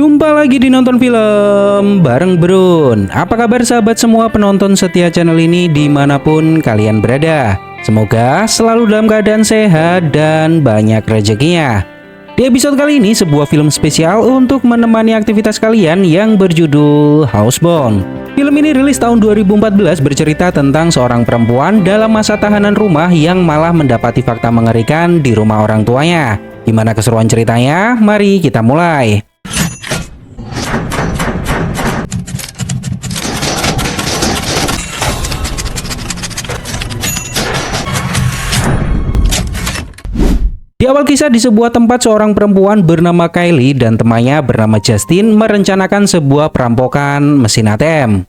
Jumpa lagi di Nonton Film bareng Brun. Apa kabar sahabat semua penonton setia channel ini dimanapun kalian berada? Semoga selalu dalam keadaan sehat dan banyak rezekinya. Di episode kali ini sebuah film spesial untuk menemani aktivitas kalian yang berjudul Housebound. Film ini rilis tahun 2014 bercerita tentang seorang perempuan dalam masa tahanan rumah yang malah mendapati fakta mengerikan di rumah orang tuanya. Gimana keseruan ceritanya? Mari kita mulai. Di awal kisah di sebuah tempat seorang perempuan bernama Kylie dan temannya bernama Justin merencanakan sebuah perampokan mesin ATM.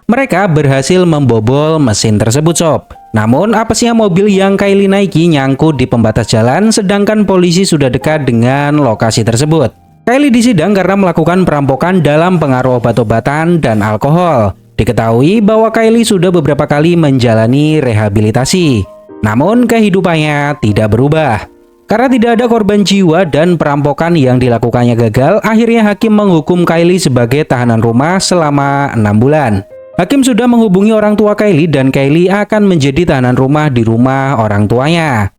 Mereka berhasil membobol mesin tersebut sob. Namun apesnya mobil yang Kylie naiki nyangkut di pembatas jalan sedangkan polisi sudah dekat dengan lokasi tersebut. Kylie disidang karena melakukan perampokan dalam pengaruh obat-obatan dan alkohol. Diketahui bahwa Kylie sudah beberapa kali menjalani rehabilitasi. Namun kehidupannya tidak berubah. Karena tidak ada korban jiwa dan perampokan yang dilakukannya gagal, akhirnya hakim menghukum Kylie sebagai tahanan rumah selama 6 bulan. Hakim sudah menghubungi orang tua Kylie dan Kylie akan menjadi tahanan rumah di rumah orang tuanya.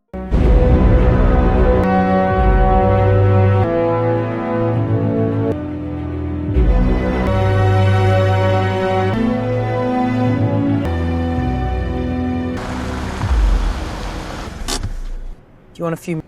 Do you want a few?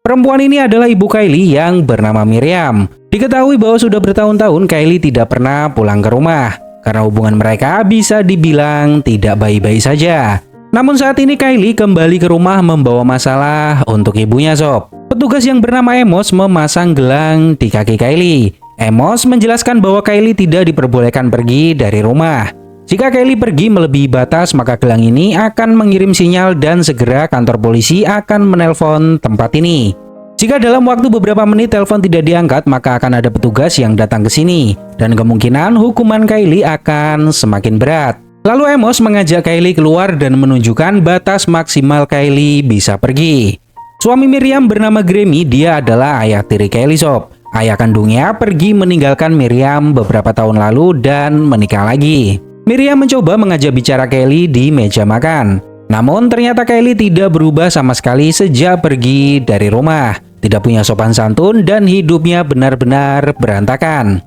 Perempuan ini adalah ibu Kylie yang bernama Miriam. Diketahui bahwa sudah bertahun-tahun Kylie tidak pernah pulang ke rumah karena hubungan mereka bisa dibilang tidak baik-baik saja. Namun saat ini Kylie kembali ke rumah membawa masalah untuk ibunya sob. Petugas yang bernama Amos memasang gelang di kaki Kylie. Amos menjelaskan bahwa Kylie tidak diperbolehkan pergi dari rumah. Jika Kylie pergi melebihi batas, maka gelang ini akan mengirim sinyal dan segera kantor polisi akan menelpon tempat ini. Jika dalam waktu beberapa menit telepon tidak diangkat, maka akan ada petugas yang datang ke sini dan kemungkinan hukuman Kylie akan semakin berat. Lalu Amos mengajak Kylie keluar dan menunjukkan batas maksimal Kylie bisa pergi. Suami Miriam bernama Grammy, dia adalah ayah tiri Kylie sob. Ayah kandungnya pergi meninggalkan Miriam beberapa tahun lalu dan menikah lagi. Miriam mencoba mengajak bicara Kylie di meja makan. Namun ternyata Kylie tidak berubah sama sekali sejak pergi dari rumah. Tidak punya sopan santun dan hidupnya benar-benar berantakan.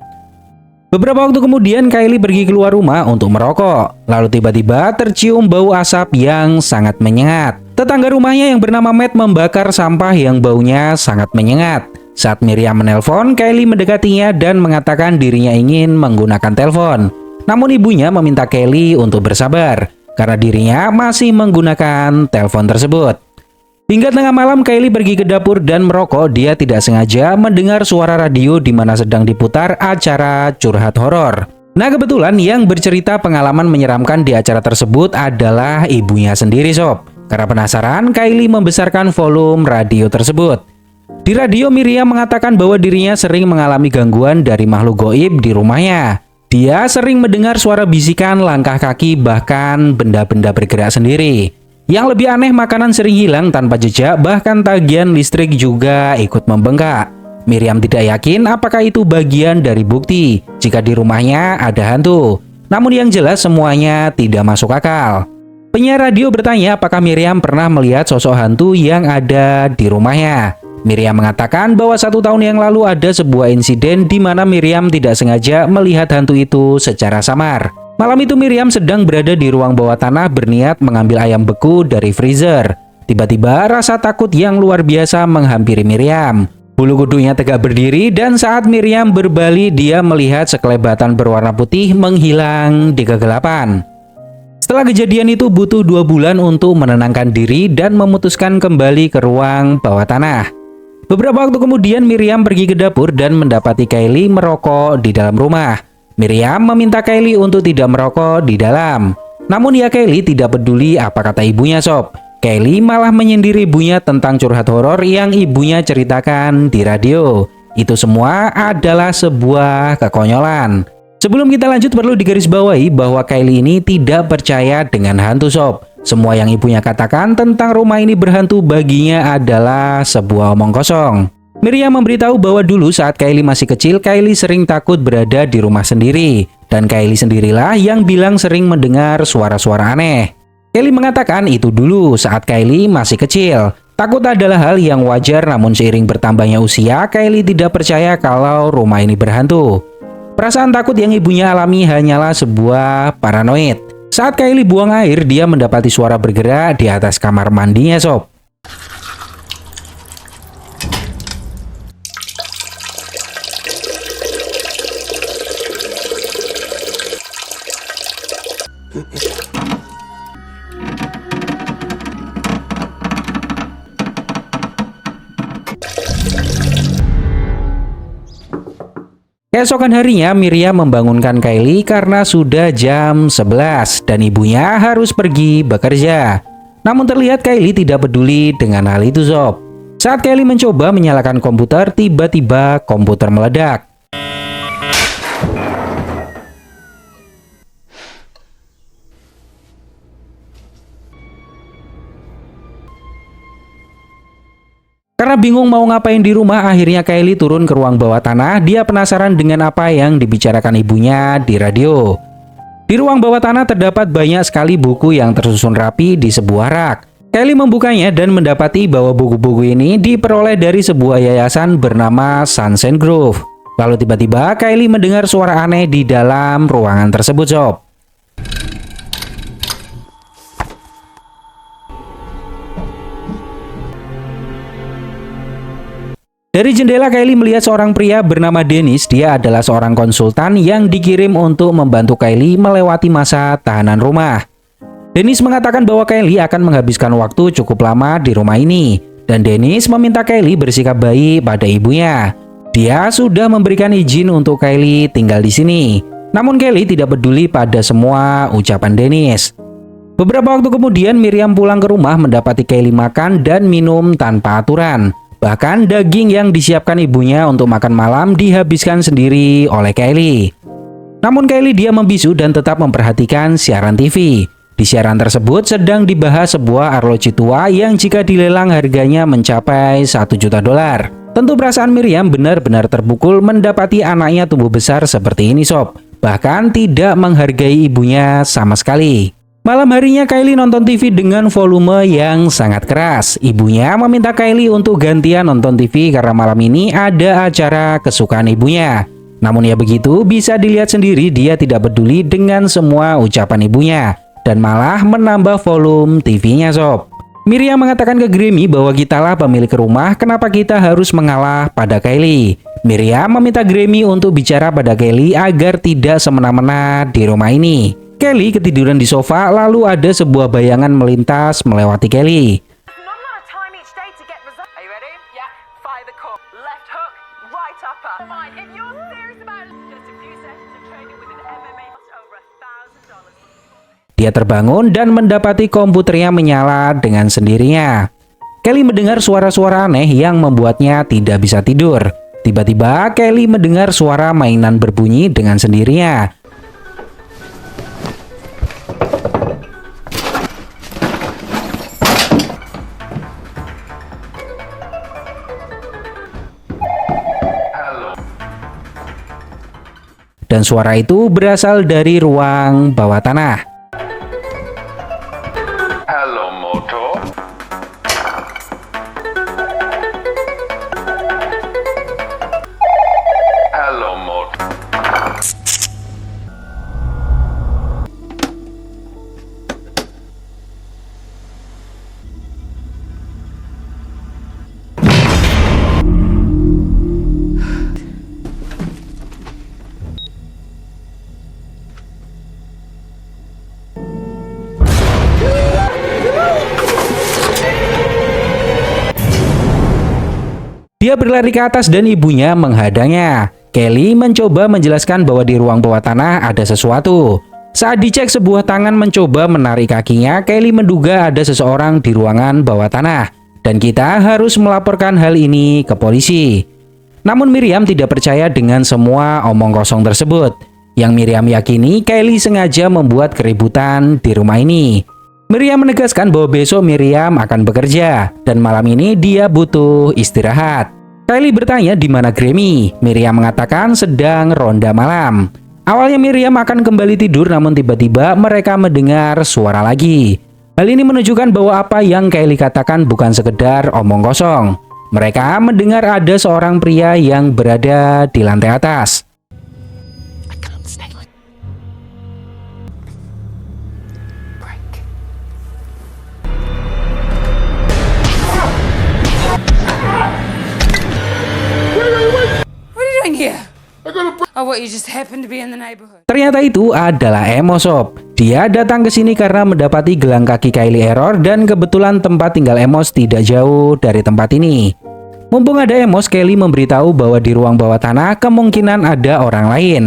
Beberapa waktu kemudian Kylie pergi keluar rumah untuk merokok. Lalu tiba-tiba tercium bau asap yang sangat menyengat. Tetangga rumahnya yang bernama Matt membakar sampah yang baunya sangat menyengat. Saat Miriam menelpon, Kylie mendekatinya dan mengatakan dirinya ingin menggunakan telepon. Namun ibunya meminta Kylie untuk bersabar karena dirinya masih menggunakan telepon tersebut. Hingga tengah malam Kylie pergi ke dapur dan merokok. Dia tidak sengaja mendengar suara radio di mana sedang diputar acara curhat horor. Nah kebetulan yang bercerita pengalaman menyeramkan di acara tersebut adalah ibunya sendiri sob. Karena penasaran, Kylie membesarkan volume radio tersebut. Di radio Miriam mengatakan bahwa dirinya sering mengalami gangguan dari makhluk goib di rumahnya. Dia sering mendengar suara bisikan, langkah kaki, bahkan benda-benda bergerak sendiri. Yang lebih aneh, makanan sering hilang tanpa jejak, bahkan tagihan listrik juga ikut membengkak. Miriam tidak yakin apakah itu bagian dari bukti jika di rumahnya ada hantu. Namun yang jelas semuanya tidak masuk akal. Penyiar radio bertanya apakah Miriam pernah melihat sosok hantu yang ada di rumahnya. Miriam mengatakan bahwa 1 tahun yang lalu ada sebuah insiden di mana Miriam tidak sengaja melihat hantu itu secara samar. Malam itu Miriam sedang berada di ruang bawah tanah berniat mengambil ayam beku dari freezer. Tiba-tiba rasa takut yang luar biasa menghampiri Miriam. Bulu kuduknya tegak berdiri dan saat Miriam berbalik dia melihat sekelebatan berwarna putih menghilang di kegelapan. Setelah kejadian itu butuh 2 bulan untuk menenangkan diri dan memutuskan kembali ke ruang bawah tanah. Beberapa waktu kemudian Miriam pergi ke dapur dan mendapati Kylie merokok di dalam rumah. Miriam meminta Kylie untuk tidak merokok di dalam. Namun ya Kylie tidak peduli apa kata ibunya sob. Kylie malah menyindir ibunya tentang curhat horor yang ibunya ceritakan di radio. Itu semua adalah sebuah kekonyolan. Sebelum kita lanjut perlu digarisbawahi bahwa Kylie ini tidak percaya dengan hantu sob. Semua yang ibunya katakan tentang rumah ini berhantu baginya adalah sebuah omong kosong. Miriam memberitahu bahwa dulu saat Kylie masih kecil, Kylie sering takut berada di rumah sendiri. Dan Kylie sendirilah yang bilang sering mendengar suara-suara aneh. Kylie mengatakan itu dulu saat Kylie masih kecil. Takut adalah hal yang wajar, namun seiring bertambahnya usia, Kylie tidak percaya kalau rumah ini berhantu. Perasaan takut yang ibunya alami hanyalah sebuah paranoid. Saat Kylie buang air, dia mendapati suara bergerak di atas kamar mandinya sob. Keesokan harinya Miriam membangunkan Kylie karena sudah jam 11 dan ibunya harus pergi bekerja. Namun terlihat Kylie tidak peduli dengan hal itu sob. Saat Kylie mencoba menyalakan komputer, tiba-tiba komputer meledak. Karena bingung mau ngapain di rumah, akhirnya Kylie turun ke ruang bawah tanah. Dia penasaran dengan apa yang dibicarakan ibunya di radio. Di ruang bawah tanah terdapat banyak sekali buku yang tersusun rapi di sebuah rak. Kylie membukanya dan mendapati bahwa buku-buku ini diperoleh dari sebuah yayasan bernama Sunshine Grove. Lalu tiba-tiba Kylie mendengar suara aneh di dalam ruangan tersebut sob. Dari jendela Kylie melihat seorang pria bernama Dennis. Dia adalah seorang konsultan yang dikirim untuk membantu Kylie melewati masa tahanan rumah. Dennis mengatakan bahwa Kylie akan menghabiskan waktu cukup lama di rumah ini. Dan Dennis meminta Kylie bersikap baik pada ibunya. Dia sudah memberikan izin untuk Kylie tinggal di sini. Namun Kylie tidak peduli pada semua ucapan Dennis. Beberapa waktu kemudian Miriam pulang ke rumah mendapati Kylie makan dan minum tanpa aturan. Bahkan daging yang disiapkan ibunya untuk makan malam dihabiskan sendiri oleh Kylie. Namun Kylie dia membisu dan tetap memperhatikan siaran TV. Di siaran tersebut sedang dibahas sebuah arloji tua yang jika dilelang harganya mencapai $1 juta. Tentu perasaan Miriam benar-benar terpukul mendapati anaknya tumbuh besar seperti ini sob. Bahkan tidak menghargai ibunya sama sekali. Malam harinya Kylie nonton TV dengan volume yang sangat keras. Ibunya meminta Kylie untuk gantian nonton TV karena malam ini ada acara kesukaan ibunya. Namun ya begitu, bisa dilihat sendiri dia tidak peduli dengan semua ucapan ibunya dan malah menambah volume TV-nya sob. Miriam mengatakan ke Grammy bahwa kitalah pemilik rumah, kenapa kita harus mengalah pada Kylie. Miriam meminta Grammy untuk bicara pada Kylie agar tidak semena-mena di rumah ini. Kylie ketiduran di sofa, lalu ada sebuah bayangan melintas melewati Kylie. Dia terbangun dan mendapati komputernya menyala dengan sendirinya. Kylie mendengar suara-suara aneh yang membuatnya tidak bisa tidur. Tiba-tiba Kylie mendengar suara mainan berbunyi dengan sendirinya. Dan suara itu berasal dari ruang bawah tanah. Halo, Moto. Halo, Moto. Dia berlari ke atas dan ibunya menghadangnya. Kelly mencoba menjelaskan bahwa di ruang bawah tanah ada sesuatu. Saat dicek, sebuah tangan mencoba menarik kakinya. Kelly menduga ada seseorang di ruangan bawah tanah, dan kita harus melaporkan hal ini ke polisi. Namun Miriam tidak percaya dengan semua omong kosong tersebut. Yang Miriam yakini, Kelly sengaja membuat keributan di rumah ini. Miriam menegaskan bahwa besok Miriam akan bekerja, dan malam ini dia butuh istirahat. Kelly bertanya di mana Grammy. Miriam mengatakan sedang ronda malam. Awalnya Miriam akan kembali tidur, namun tiba-tiba mereka mendengar suara lagi. Hal ini menunjukkan bahwa apa yang Kelly katakan bukan sekedar omong kosong. Mereka mendengar ada seorang pria yang berada di lantai atas. What are you doing here? Oh, what, you just happened to be in the neighborhood? Ternyata itu adalah Amos Sob. Dia datang ke sini karena mendapati gelang kaki Kylie error, dan kebetulan tempat tinggal Amos tidak jauh dari tempat ini. Mumpung ada Amos, Kelly memberitahu bahwa di ruang bawah tanah kemungkinan ada orang lain.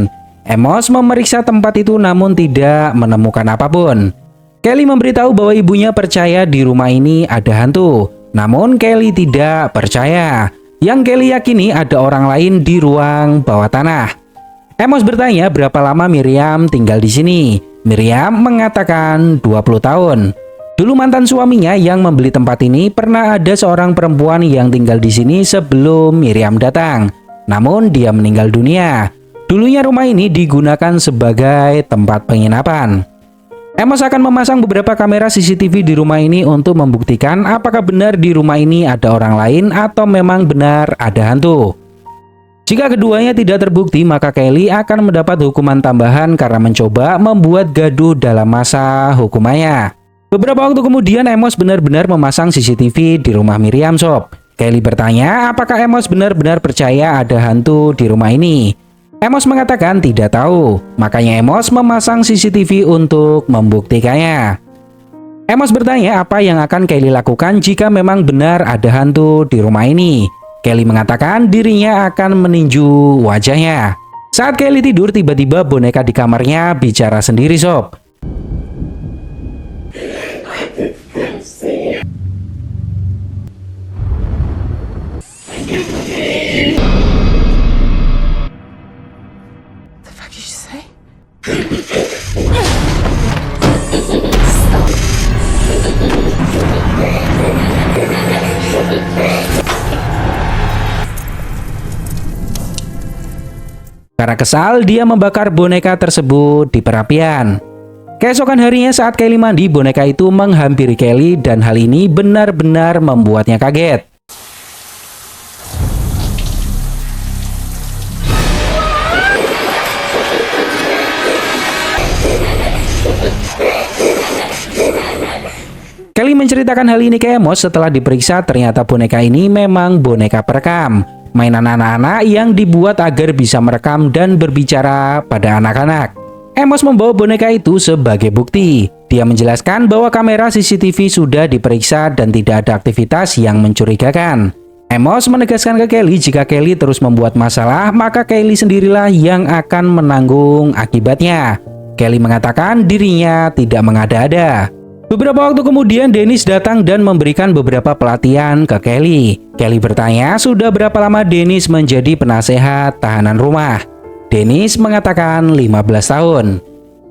Amos memeriksa tempat itu namun tidak menemukan apapun. Kelly memberitahu bahwa ibunya percaya di rumah ini ada hantu. Namun Kelly tidak percaya. Yang Kelly yakini ada orang lain di ruang bawah tanah. Amos bertanya berapa lama Miriam tinggal di sini. Miriam mengatakan 20 tahun. Dulu mantan suaminya yang membeli tempat ini pernah ada seorang perempuan yang tinggal di sini sebelum Miriam datang. Namun dia meninggal dunia. Dulunya rumah ini digunakan sebagai tempat penginapan. Amos akan memasang beberapa kamera CCTV di rumah ini untuk membuktikan apakah benar di rumah ini ada orang lain atau memang benar ada hantu. Jika keduanya tidak terbukti, maka Kelly akan mendapat hukuman tambahan karena mencoba membuat gaduh dalam masa hukumannya. Beberapa waktu kemudian, Amos benar-benar memasang CCTV di rumah Miriam Sob. Kelly bertanya apakah Amos benar-benar percaya ada hantu di rumah ini. Amos mengatakan tidak tahu, makanya Amos memasang CCTV untuk membuktikannya. Amos bertanya apa yang akan Kelly lakukan jika memang benar ada hantu di rumah ini. Kelly mengatakan dirinya akan meninju wajahnya. Saat Kelly tidur, tiba-tiba boneka di kamarnya bicara sendiri, Sob. The fuck did you say? Karena kesal, dia membakar boneka tersebut di perapian. Keesokan harinya saat Kelly mandi, boneka itu menghampiri Kelly dan hal ini benar-benar membuatnya kaget. Kelly menceritakan hal ini ke Amos. Setelah diperiksa, ternyata boneka ini memang boneka perekam. Mainan anak-anak yang dibuat agar bisa merekam dan berbicara pada anak-anak. Amos membawa boneka itu sebagai bukti. Dia menjelaskan bahwa kamera CCTV sudah diperiksa dan tidak ada aktivitas yang mencurigakan. Amos menegaskan ke Kelly jika Kelly terus membuat masalah, maka Kelly sendirilah yang akan menanggung akibatnya. Kelly mengatakan dirinya tidak mengada-ada. Beberapa waktu kemudian, Dennis datang dan memberikan beberapa pelatihan ke Kelly. Kelly bertanya sudah berapa lama Dennis menjadi penasehat tahanan rumah. Dennis mengatakan 15 tahun.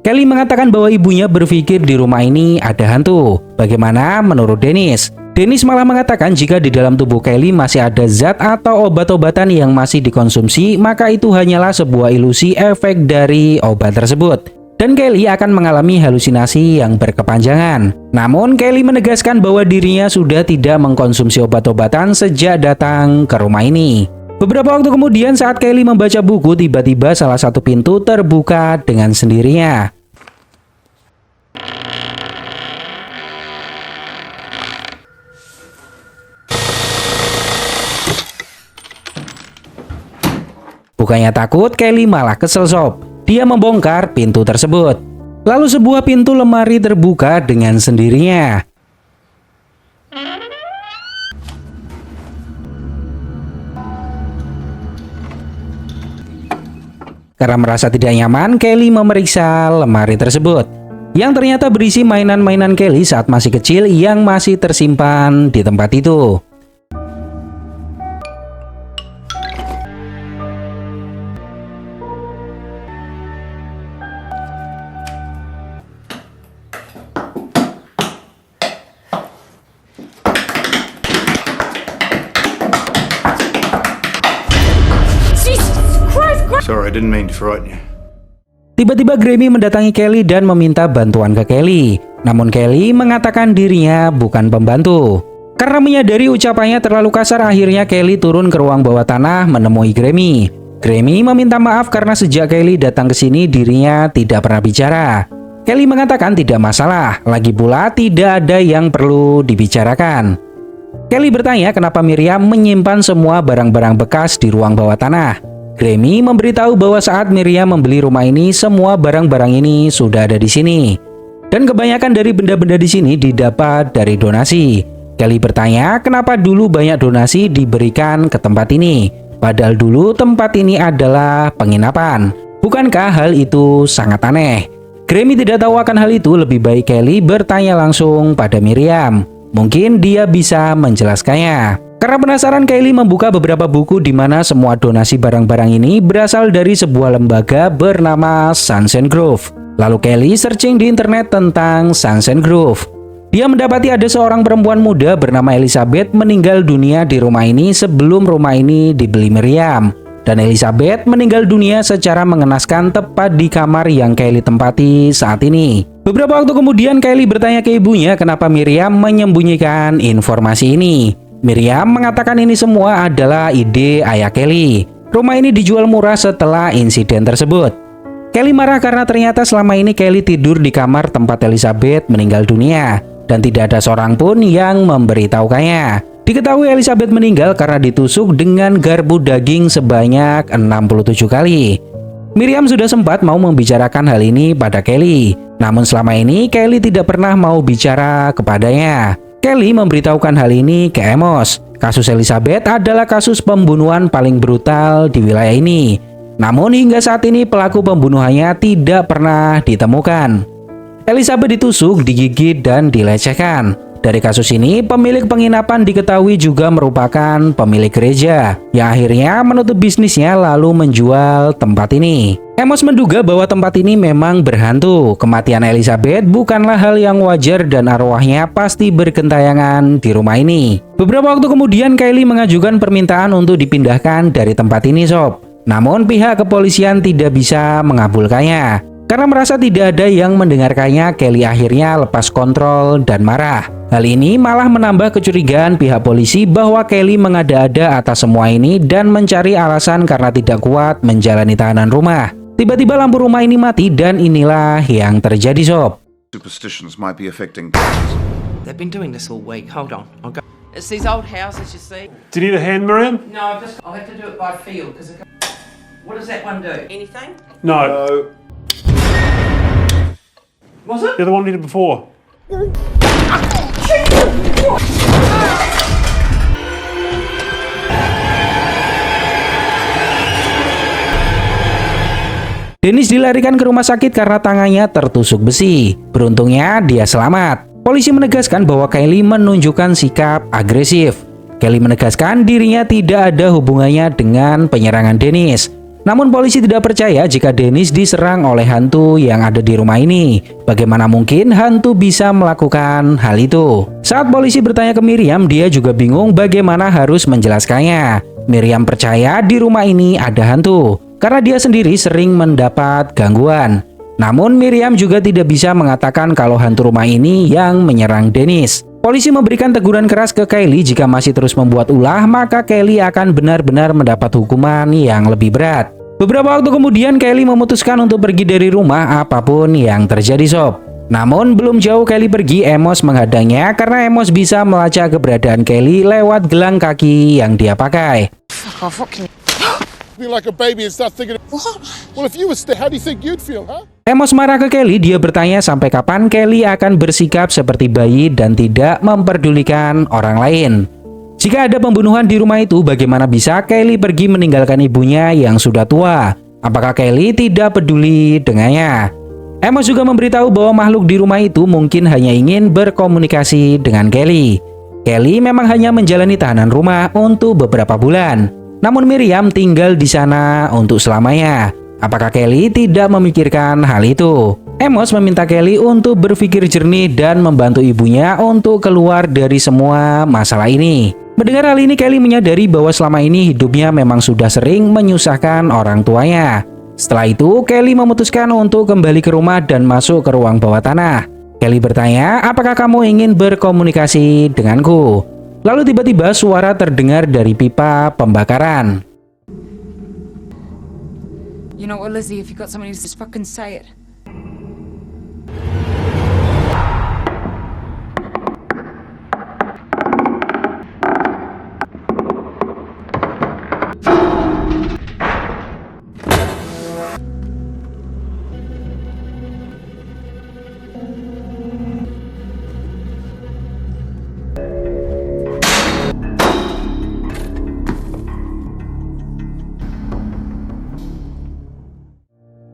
Kelly mengatakan bahwa ibunya berpikir di rumah ini ada hantu. Bagaimana menurut Dennis? Dennis malah mengatakan jika di dalam tubuh Kelly masih ada zat atau obat-obatan yang masih dikonsumsi, maka itu hanyalah sebuah ilusi efek dari obat tersebut. Dan Kelly akan mengalami halusinasi yang berkepanjangan. Namun Kelly menegaskan bahwa dirinya sudah tidak mengkonsumsi obat-obatan sejak datang ke rumah ini. Beberapa waktu kemudian saat Kelly membaca buku, tiba-tiba salah satu pintu terbuka dengan sendirinya. Bukannya takut, Kelly malah kesel, Sob. Dia membongkar pintu tersebut. Lalu sebuah pintu lemari terbuka dengan sendirinya. Karena merasa tidak nyaman, Kelly memeriksa lemari tersebut, yang ternyata berisi mainan-mainan Kelly saat masih kecil yang masih tersimpan di tempat itu. Sorry, I didn't mean to frighten you. Tiba-tiba Grammy mendatangi Kelly dan meminta bantuan ke Kelly. Namun Kelly mengatakan dirinya bukan pembantu. Karena menyadari ucapannya terlalu kasar, akhirnya Kelly turun ke ruang bawah tanah menemui Grammy. Grammy meminta maaf karena sejak Kelly datang ke sini dirinya tidak pernah bicara. Kelly mengatakan tidak masalah, lagi pula tidak ada yang perlu dibicarakan. Kelly bertanya kenapa Miriam menyimpan semua barang-barang bekas di ruang bawah tanah. Grammy memberitahu bahwa saat Miriam membeli rumah ini, semua barang-barang ini sudah ada di sini. Dan kebanyakan dari benda-benda di sini didapat dari donasi. Kelly bertanya kenapa dulu banyak donasi diberikan ke tempat ini, padahal dulu tempat ini adalah penginapan. Bukankah hal itu sangat aneh? Grammy tidak tahu akan hal itu, lebih baik Kelly bertanya langsung pada Miriam. Mungkin dia bisa menjelaskannya. Karena penasaran, Kelly membuka beberapa buku di mana semua donasi barang-barang ini berasal dari sebuah lembaga bernama Sunshine Grove. Lalu Kelly searching di internet tentang Sunshine Grove. Dia mendapati ada seorang perempuan muda bernama Elizabeth meninggal dunia di rumah ini sebelum rumah ini dibeli Miriam. Dan Elizabeth meninggal dunia secara mengenaskan tepat di kamar yang Kelly tempati saat ini. Beberapa waktu kemudian Kelly bertanya ke ibunya kenapa Miriam menyembunyikan informasi ini. Miriam mengatakan ini semua adalah ide ayah Kelly. Rumah ini dijual murah setelah insiden tersebut. Kelly marah karena ternyata selama ini Kelly tidur di kamar tempat Elizabeth meninggal dunia dan tidak ada seorang pun yang memberitahukannya. Diketahui Elizabeth meninggal karena ditusuk dengan garpu daging sebanyak 67 kali. Miriam sudah sempat mau membicarakan hal ini pada Kelly, namun selama ini Kelly tidak pernah mau bicara kepadanya. Kelly memberitahukan hal ini ke Amos. Kasus Elizabeth adalah kasus pembunuhan paling brutal di wilayah ini. Namun hingga saat ini pelaku pembunuhannya tidak pernah ditemukan. Elizabeth ditusuk, digigit, dan dilecehkan. Dari kasus ini, pemilik penginapan diketahui juga merupakan pemilik gereja yang akhirnya menutup bisnisnya lalu menjual tempat ini. Amos menduga bahwa tempat ini memang berhantu. Kematian Elizabeth bukanlah hal yang wajar dan arwahnya pasti bergentayangan di rumah ini. Beberapa waktu kemudian Kelly mengajukan permintaan untuk dipindahkan dari tempat ini, Sob. Namun pihak kepolisian tidak bisa mengabulkannya. Karena merasa tidak ada yang mendengarkannya, Kelly akhirnya lepas kontrol dan marah. Hal ini malah menambah kecurigaan pihak polisi bahwa Kelly mengada-ada atas semua ini dan mencari alasan karena tidak kuat menjalani tahanan rumah. Tiba-tiba lampu rumah ini mati dan inilah yang terjadi, Sob. Superstitions might be affecting. They've been doing this all week. Hold on. I'll go. It's these old houses, you see. Do you need a hand, Miriam? No, I'll have to do it by feel because. What does that one do? Anything? No. Was it? The other one did it before. Dennis dilarikan ke rumah sakit karena tangannya tertusuk besi. Beruntungnya dia selamat. Polisi menegaskan bahwa Kelly menunjukkan sikap agresif. Kelly menegaskan dirinya tidak ada hubungannya dengan penyerangan Dennis. Namun polisi tidak percaya jika Dennis diserang oleh hantu yang ada di rumah ini. Bagaimana mungkin hantu bisa melakukan hal itu? Saat polisi bertanya ke Miriam, dia juga bingung bagaimana harus menjelaskannya. Miriam percaya di rumah ini ada hantu karena dia sendiri sering mendapat gangguan. Namun Miriam juga tidak bisa mengatakan kalau hantu rumah ini yang menyerang Dennis. Polisi memberikan teguran keras ke Kelly jika masih terus membuat ulah, maka Kelly akan benar-benar mendapat hukuman yang lebih berat. Beberapa waktu kemudian Kelly memutuskan untuk pergi dari rumah apapun yang terjadi, Sob. Namun belum jauh Kelly pergi, Amos menghadangnya karena Amos bisa melacak keberadaan Kelly lewat gelang kaki yang dia pakai. Fuck off, what can you... Feel like a baby and start thinking, What? well, if you were there, how do you think you'd feel, huh? Amos marah ke Kelly. Dia bertanya sampai kapan Kelly akan bersikap seperti bayi dan tidak memperdulikan orang lain. Jika ada pembunuhan di rumah itu, bagaimana bisa Kelly pergi meninggalkan ibunya yang sudah tua? Apakah Kelly tidak peduli dengannya? Amos juga memberitahu bahwa makhluk di rumah itu mungkin hanya ingin berkomunikasi dengan Kelly. Kelly memang hanya menjalani tahanan rumah untuk beberapa bulan. Namun Miriam tinggal di sana untuk selamanya. Apakah Kelly tidak memikirkan hal itu? Amos meminta Kelly untuk berpikir jernih dan membantu ibunya untuk keluar dari semua masalah ini. Mendengar hal ini, Kelly menyadari bahwa selama ini hidupnya memang sudah sering menyusahkan orang tuanya. Setelah itu, Kelly memutuskan untuk kembali ke rumah dan masuk ke ruang bawah tanah. Kelly bertanya, apakah kamu ingin berkomunikasi denganku? Lalu tiba-tiba suara terdengar dari pipa pembakaran. You know what, Lizzie? If you got something to just fucking say it.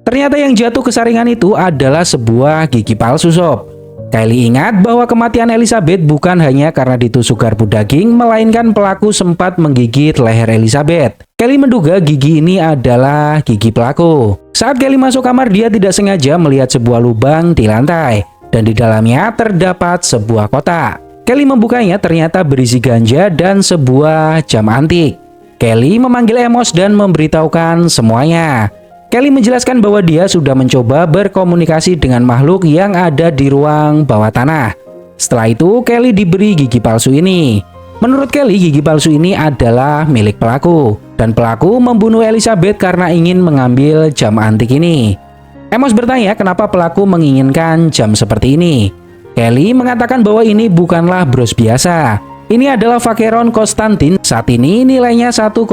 Ternyata yang jatuh ke saringan itu adalah sebuah gigi palsu, sob. Kylie ingat bahwa kematian Elizabeth bukan hanya karena ditusuk garpu daging, melainkan pelaku sempat menggigit leher Elizabeth. Kylie menduga gigi ini adalah gigi pelaku. Saat Kylie masuk kamar, dia tidak sengaja melihat sebuah lubang di lantai, dan di dalamnya terdapat sebuah kotak. Kylie membukanya, ternyata berisi ganja dan sebuah jam antik. Kylie memanggil Amos dan memberitahukan semuanya. Kelly menjelaskan bahwa dia sudah mencoba berkomunikasi dengan makhluk yang ada di ruang bawah tanah. Setelah itu, Kelly diberi gigi palsu ini. Menurut Kelly, gigi palsu ini adalah milik pelaku, dan pelaku membunuh Elizabeth karena ingin mengambil jam antik ini. Amos bertanya kenapa pelaku menginginkan jam seperti ini. Kelly mengatakan bahwa ini bukanlah bros biasa. Ini adalah Vacheron Constantin. Saat ini nilainya 1,4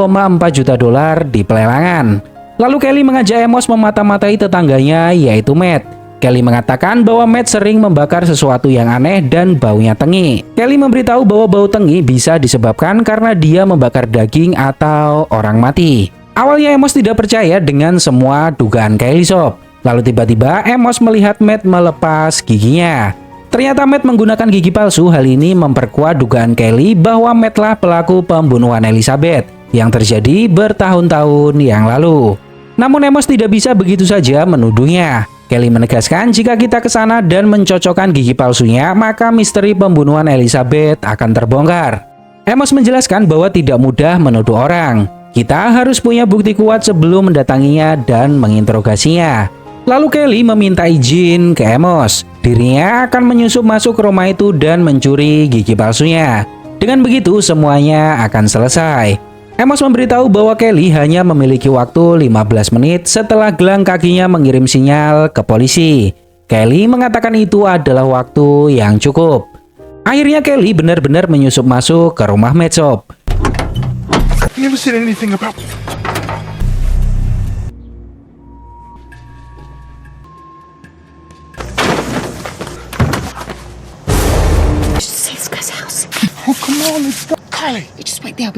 juta dolar di pelelangan. Lalu Kelly mengajak Amos memata-matai tetangganya, yaitu Matt. Kelly mengatakan bahwa Matt sering membakar sesuatu yang aneh dan baunya tengi. Kelly memberitahu bahwa bau tengi bisa disebabkan karena dia membakar daging atau orang mati. Awalnya Amos tidak percaya dengan semua dugaan Kelly, sob. Lalu tiba-tiba Amos melihat Matt melepas giginya. Ternyata Matt menggunakan gigi palsu. Hal ini memperkuat dugaan Kelly bahwa Matt lah pelaku pembunuhan Elizabeth yang terjadi bertahun-tahun yang lalu. Namun Amos tidak bisa begitu saja menuduhnya. Kelly menegaskan jika kita ke sana dan mencocokkan gigi palsunya, maka misteri pembunuhan Elizabeth akan terbongkar. Amos menjelaskan bahwa tidak mudah menuduh orang. Kita harus punya bukti kuat sebelum mendatanginya dan menginterogasinya. Lalu Kelly meminta izin ke Amos. Dirinya akan menyusup masuk ke rumah itu dan mencuri gigi palsunya. Dengan begitu semuanya akan selesai. Amos memberitahu bahwa Kelly hanya memiliki waktu 15 menit setelah gelang kakinya mengirim sinyal ke polisi. Kelly mengatakan itu adalah waktu yang cukup. Akhirnya Kelly benar-benar menyusup masuk ke rumah Matt, sob. Never said anything about. Just see this guy's house. Oh, come on, let's go. Kylie. You just wait there.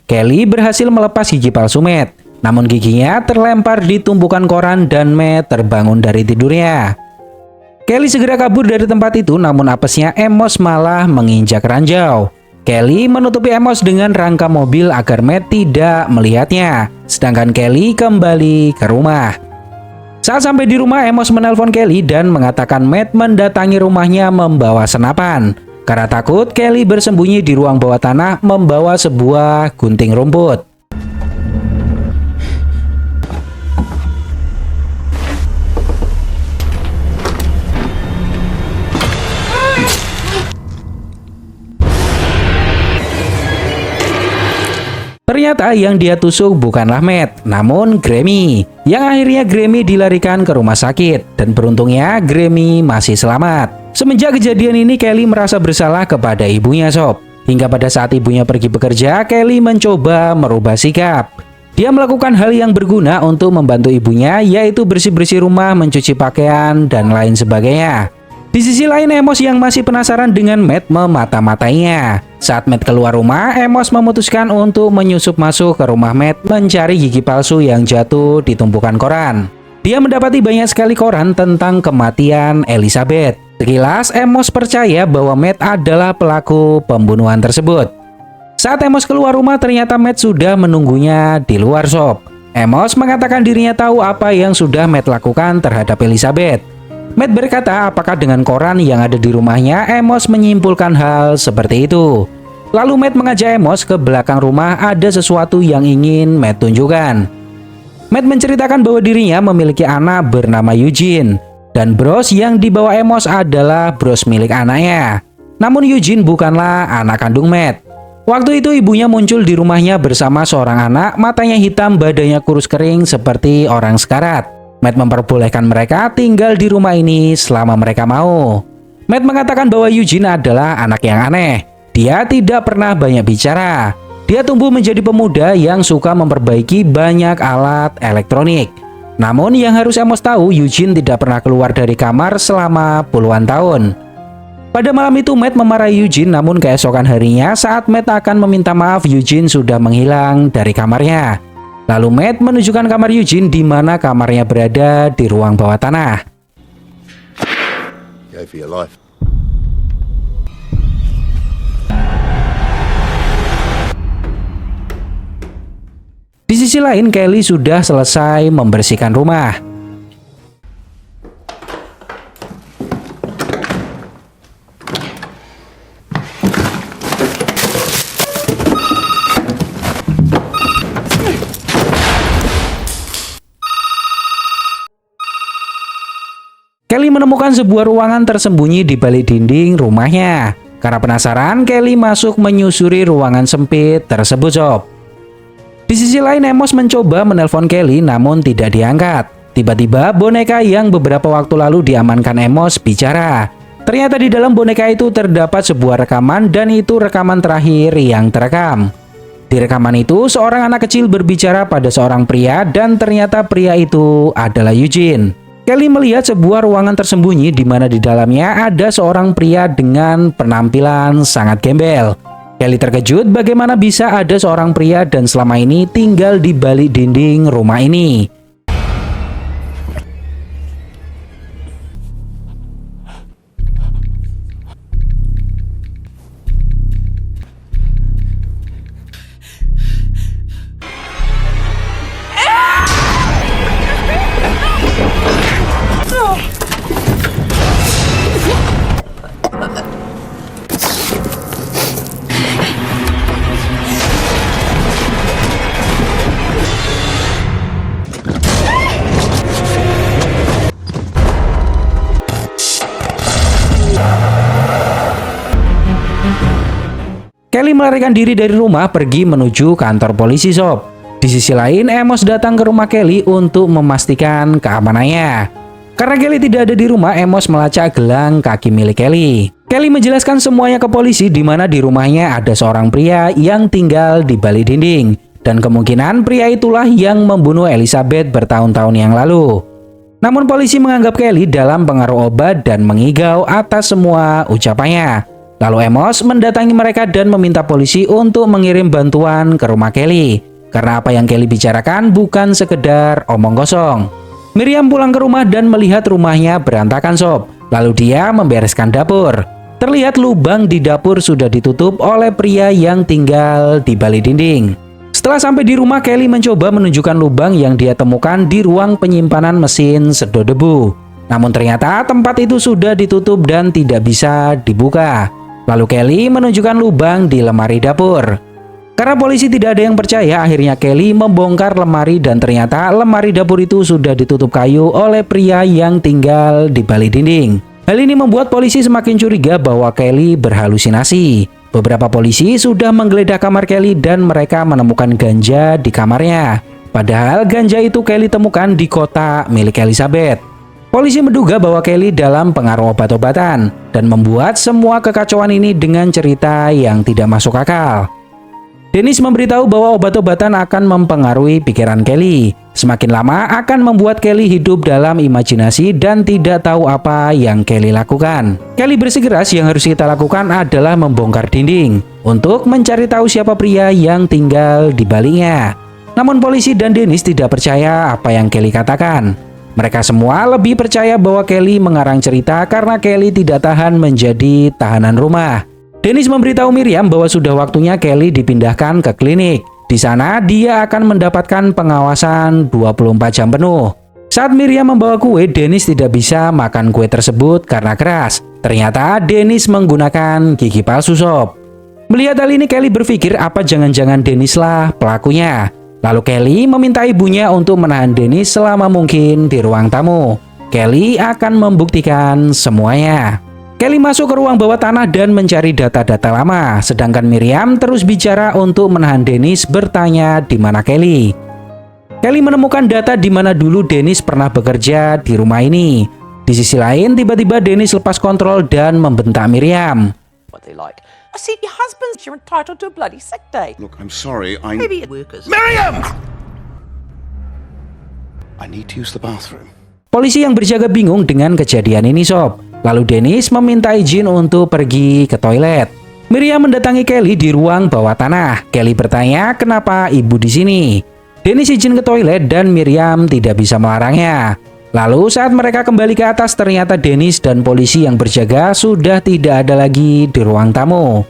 Kelly berhasil melepas gigi palsu Matt. Namun giginya terlempar di tumpukan koran dan Matt terbangun dari tidurnya. Kelly segera kabur dari tempat itu, namun apesnya Amos malah menginjak ranjau. Kelly menutupi Amos dengan rangka mobil agar Matt tidak melihatnya. Sedangkan Kelly kembali ke rumah. Saat sampai di rumah, Amos menelpon Kelly dan mengatakan Matt mendatangi rumahnya membawa senapan. Karena takut, Kelly bersembunyi di ruang bawah tanah membawa sebuah gunting rumput. Ternyata yang dia tusuk bukanlah Matt, namun Grammy. Yang akhirnya Grammy dilarikan ke rumah sakit. Dan beruntungnya Grammy masih selamat. Semenjak kejadian ini, Kelly merasa bersalah kepada ibunya, sob. Hingga pada saat ibunya pergi bekerja, Kelly mencoba merubah sikap. Dia melakukan hal yang berguna untuk membantu ibunya, yaitu bersih-bersih rumah, mencuci pakaian, dan lain sebagainya. Di sisi lain, Amos yang masih penasaran dengan Matt memata-matainya. Saat Matt keluar rumah, Amos memutuskan untuk menyusup masuk ke rumah Matt mencari gigi palsu yang jatuh di tumpukan koran. Dia mendapati banyak sekali koran tentang kematian Elizabeth. Sekilas, Amos percaya bahwa Matt adalah pelaku pembunuhan tersebut. Saat Amos keluar rumah, ternyata Matt sudah menunggunya di luar shop. Amos mengatakan dirinya tahu apa yang sudah Matt lakukan terhadap Elizabeth. Matt berkata apakah dengan koran yang ada di rumahnya, Amos menyimpulkan hal seperti itu. Lalu Matt mengajak Amos ke belakang rumah, ada sesuatu yang ingin Matt tunjukkan. Matt menceritakan bahwa dirinya memiliki anak bernama Eugene, dan bros yang dibawa Amos adalah bros milik anaknya. Namun Eugene bukanlah anak kandung Matt. Waktu itu ibunya muncul di rumahnya bersama seorang anak, matanya hitam, badannya kurus kering seperti orang sekarat. Matt memperbolehkan mereka tinggal di rumah ini selama mereka mau. Matt mengatakan bahwa Eugene adalah anak yang aneh. Dia tidak pernah banyak bicara. Dia tumbuh menjadi pemuda yang suka memperbaiki banyak alat elektronik. Namun yang harus Amos tahu, Eugene tidak pernah keluar dari kamar selama puluhan tahun. Pada malam itu Matt memarahi Eugene, namun keesokan harinya saat Matt akan meminta maaf, Eugene sudah menghilang dari kamarnya. Lalu Matt menunjukkan kamar Eugene di mana kamarnya berada di ruang bawah tanah. Go for your life. Di sisi lain, Kelly sudah selesai membersihkan rumah. Kelly menemukan sebuah ruangan tersembunyi di balik dinding rumahnya. Karena penasaran, Kelly masuk menyusuri ruangan sempit tersebut, sob. Di sisi lain, Amos mencoba menelpon Kelly namun tidak diangkat. Tiba-tiba boneka yang beberapa waktu lalu diamankan Amos bicara. Ternyata di dalam boneka itu terdapat sebuah rekaman, dan itu rekaman terakhir yang terekam. Di rekaman itu, seorang anak kecil berbicara pada seorang pria, dan ternyata pria itu adalah Eugene. Kelly melihat sebuah ruangan tersembunyi di mana di dalamnya ada seorang pria dengan penampilan sangat gembel. Kelly terkejut bagaimana bisa ada seorang pria dan selama ini tinggal di balik dinding rumah ini. Kelly melarikan diri dari rumah pergi menuju kantor polisi, sob. Di sisi lain, Amos datang ke rumah Kelly untuk memastikan keamanannya. Karena Kelly tidak ada di rumah, Amos melacak gelang kaki milik Kelly. Kelly menjelaskan semuanya ke polisi di mana di rumahnya ada seorang pria yang tinggal di balik dinding. Dan kemungkinan pria itulah yang membunuh Elizabeth bertahun-tahun yang lalu. Namun polisi menganggap Kelly dalam pengaruh obat dan mengigau atas semua ucapannya. Lalu Amos mendatangi mereka dan meminta polisi untuk mengirim bantuan ke rumah Kelly. Karena apa yang Kelly bicarakan bukan sekedar omong kosong. Miriam pulang ke rumah dan melihat rumahnya berantakan, sob. Lalu dia membereskan dapur. Terlihat lubang di dapur sudah ditutup oleh pria yang tinggal di balik dinding. Setelah sampai di rumah, Kelly mencoba menunjukkan lubang yang dia temukan di ruang penyimpanan mesin sedot debu. Namun ternyata tempat itu sudah ditutup dan tidak bisa dibuka. Lalu Kelly menunjukkan lubang di lemari dapur. Karena polisi tidak ada yang percaya, akhirnya Kelly membongkar lemari dan ternyata lemari dapur itu sudah ditutup kayu oleh pria yang tinggal di balik dinding. Hal ini membuat polisi semakin curiga bahwa Kelly berhalusinasi. Beberapa polisi sudah menggeledah kamar Kelly dan mereka menemukan ganja di kamarnya. Padahal ganja itu Kelly temukan di kotak milik Elizabeth. Polisi menduga bahwa Kelly dalam pengaruh obat-obatan dan membuat semua kekacauan ini dengan cerita yang tidak masuk akal. Dennis memberitahu bahwa obat-obatan akan mempengaruhi pikiran Kelly. Semakin lama akan membuat Kelly hidup dalam imajinasi dan tidak tahu apa yang Kelly lakukan. Kelly bersikeras yang harus kita lakukan adalah membongkar dinding untuk mencari tahu siapa pria yang tinggal di baliknya. Namun polisi dan Dennis tidak percaya apa yang Kelly katakan. Mereka semua lebih percaya bahwa Kelly mengarang cerita karena Kelly tidak tahan menjadi tahanan rumah. Dennis memberitahu Miriam bahwa sudah waktunya Kelly dipindahkan ke klinik. Di sana dia akan mendapatkan pengawasan 24 jam penuh. Saat Miriam membawa kue, Dennis tidak bisa makan kue tersebut karena keras. Ternyata Dennis menggunakan gigi palsu sob. Melihat hal ini Kelly berpikir apa jangan-jangan Dennis lah pelakunya. Lalu Kelly meminta ibunya untuk menahan Dennis selama mungkin di ruang tamu. Kelly akan membuktikan semuanya. Kelly masuk ke ruang bawah tanah dan mencari data-data lama, sedangkan Miriam terus bicara untuk menahan Dennis bertanya di mana Kelly. Kelly menemukan data di mana dulu Dennis pernah bekerja di rumah ini. Di sisi lain, tiba-tiba Dennis lepas kontrol dan membentak Miriam. What they like. I see your husband's. You're entitled to a bloody sick day. Look, I'm sorry, Maybe workers. I need to use the bathroom. Polisi yang berjaga bingung dengan kejadian ini sob. Lalu Dennis meminta izin untuk pergi ke toilet. Miriam mendatangi Kelly di ruang bawah tanah. Kelly bertanya kenapa ibu di sini. Dennis izin ke toilet dan Miriam tidak bisa melarangnya. Lalu saat mereka kembali ke atas ternyata Dennis dan polisi yang berjaga sudah tidak ada lagi di ruang tamu.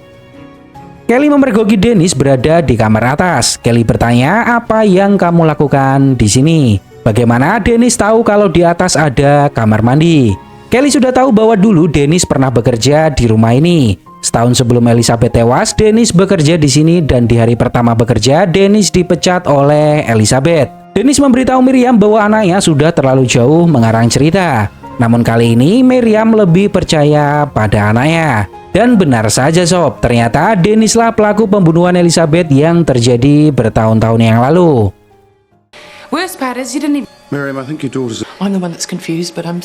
Kelly memergoki Dennis berada di kamar atas. Kelly bertanya apa yang kamu lakukan di sini. Bagaimana Dennis tahu kalau di atas ada kamar mandi? Kelly sudah tahu bahwa dulu Dennis pernah bekerja di rumah ini. Setahun sebelum Elizabeth tewas, Dennis bekerja di sini dan di hari pertama bekerja, Dennis dipecat oleh Elizabeth. Dennis memberitahu Miriam bahwa anaknya sudah terlalu jauh mengarang cerita. Namun kali ini Miriam lebih percaya pada anaknya. Dan benar saja sob, ternyata Dennis lah pelaku pembunuhan Elizabeth yang terjadi bertahun-tahun yang lalu. Worst part is you didn't even. Miriam, I think your daughter's... I'm the one that's confused, but I'm.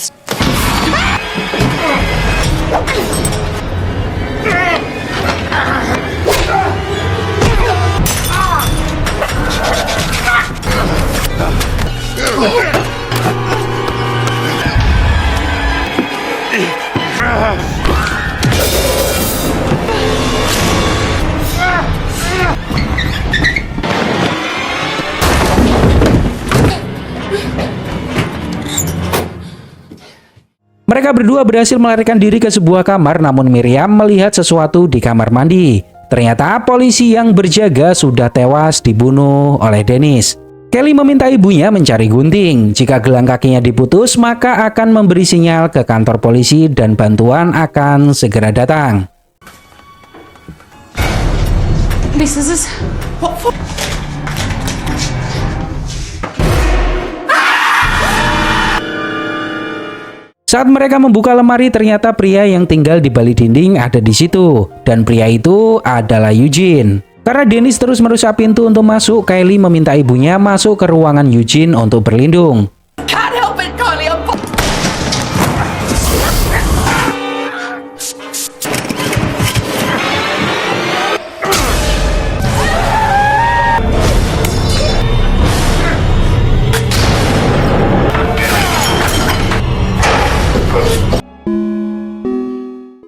Mereka berdua berhasil melarikan diri ke sebuah kamar, namun Miriam melihat sesuatu di kamar mandi. Ternyata polisi yang berjaga sudah tewas dibunuh oleh Dennis. Kelly meminta ibunya mencari gunting. Jika gelang kakinya diputus, maka akan memberi sinyal ke kantor polisi dan bantuan akan segera datang. This is what for? Saat mereka membuka lemari, ternyata pria yang tinggal di balik dinding ada di situ. Dan pria itu adalah Eugene. Karena Dennis terus merusak pintu untuk masuk, Kylie meminta ibunya masuk ke ruangan Eugene untuk berlindung. Can't help it, Kylie.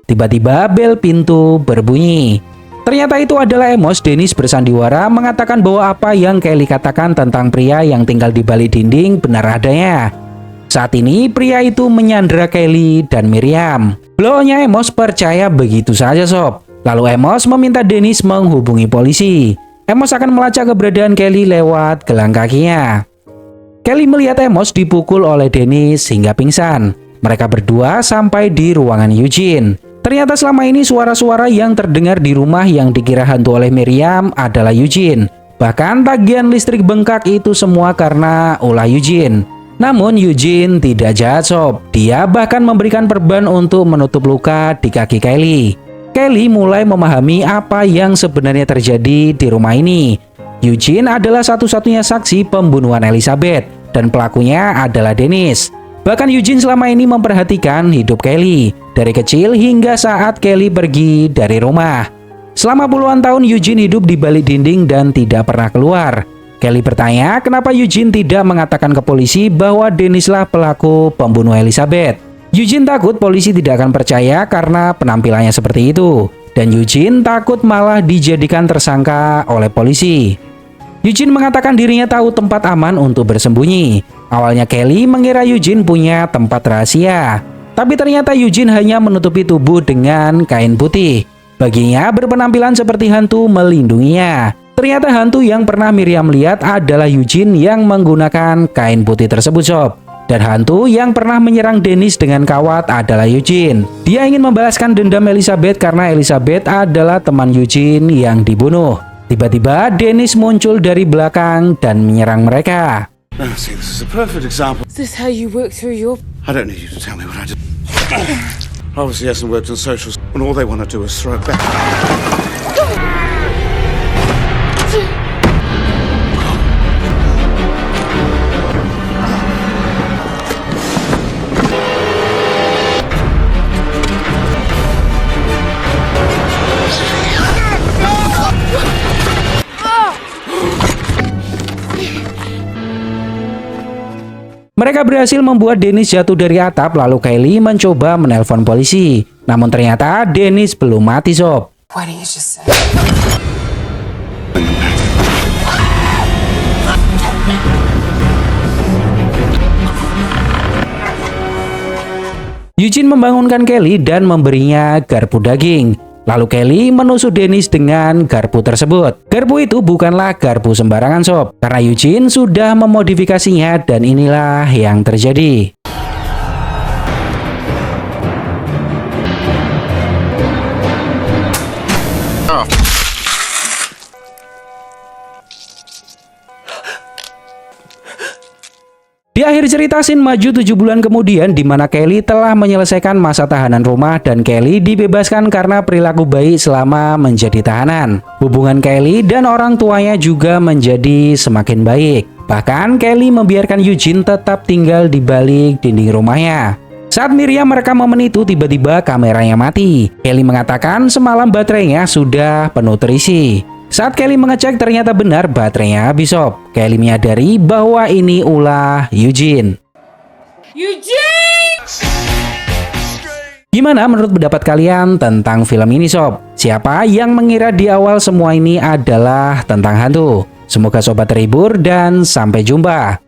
Tiba-tiba bel pintu berbunyi. Ternyata itu adalah Amos. Dennis bersandiwara mengatakan bahwa apa yang Kelly katakan tentang pria yang tinggal di balik dinding benar adanya. Saat ini pria itu menyandera Kelly dan Miriam. Blonya Amos percaya begitu saja sob. Lalu Amos meminta Dennis menghubungi polisi. Amos akan melacak keberadaan Kelly lewat gelang kakinya. Kelly melihat Amos dipukul oleh Dennis hingga pingsan. Mereka berdua sampai di ruangan Eugene. Ternyata selama ini suara-suara yang terdengar di rumah yang dikira hantu oleh Miriam adalah Eugene. Bahkan tagihan listrik bengkak itu semua karena ulah Eugene. Namun Eugene tidak jahat sob. Dia bahkan memberikan perban untuk menutup luka di kaki Kelly. Kelly mulai memahami apa yang sebenarnya terjadi di rumah ini. Eugene adalah satu-satunya saksi pembunuhan Elizabeth dan pelakunya adalah Dennis. Bahkan Eugene selama ini memperhatikan hidup Kelly dari kecil hingga saat Kelly pergi dari rumah. Selama puluhan tahun Eugene hidup di balik dinding dan tidak pernah keluar. Kelly bertanya kenapa Eugene tidak mengatakan ke polisi bahwa Dennislah pelaku pembunuh Elizabeth. Eugene takut polisi tidak akan percaya karena penampilannya seperti itu. Dan Eugene takut malah dijadikan tersangka oleh polisi. Eugene mengatakan dirinya tahu tempat aman untuk bersembunyi. Awalnya Kelly mengira Eugene punya tempat rahasia. Tapi ternyata Eugene hanya menutupi tubuh dengan kain putih. Baginya berpenampilan seperti hantu melindunginya. Ternyata hantu yang pernah Miriam lihat adalah Eugene yang menggunakan kain putih tersebut, sob. Dan hantu yang pernah menyerang Dennis dengan kawat adalah Eugene. Dia ingin membalaskan dendam Elizabeth karena Elizabeth adalah teman Eugene yang dibunuh. Tiba-tiba Dennis muncul dari belakang dan menyerang mereka. Now, see, this is a perfect example. Is this how you work through your... I don't need you to tell me what I did. Obviously, hasn't worked on socials, and all they want to do is throw it back. Mereka berhasil membuat Dennis jatuh dari atap, lalu Kylie mencoba menelpon polisi. Namun ternyata Dennis belum mati, sob. Why don't you just say... Eugene membangunkan Kelly dan memberinya garpu daging. Lalu Kelly menusuk Dennis dengan garpu tersebut. Garpu itu bukanlah garpu sembarangan, sob. Karena Eugene sudah memodifikasinya dan inilah yang terjadi. Di akhir cerita scene maju 7 bulan kemudian di mana Kelly telah menyelesaikan masa tahanan rumah dan Kelly dibebaskan karena perilaku baik selama menjadi tahanan. Hubungan Kelly dan orang tuanya juga menjadi semakin baik. Bahkan Kelly membiarkan Eugene tetap tinggal di balik dinding rumahnya. Saat Miriam merekam momen itu, tiba-tiba kameranya mati. Kelly mengatakan semalam baterainya sudah penuh terisi. Saat Kelly mengecek ternyata benar baterainya habis, sob. Kelly menyadari bahwa ini ulah Eugene. Eugene! Gimana menurut pendapat kalian tentang film ini, sob? Siapa yang mengira di awal semua ini adalah tentang hantu? Semoga sobat terhibur dan sampai jumpa.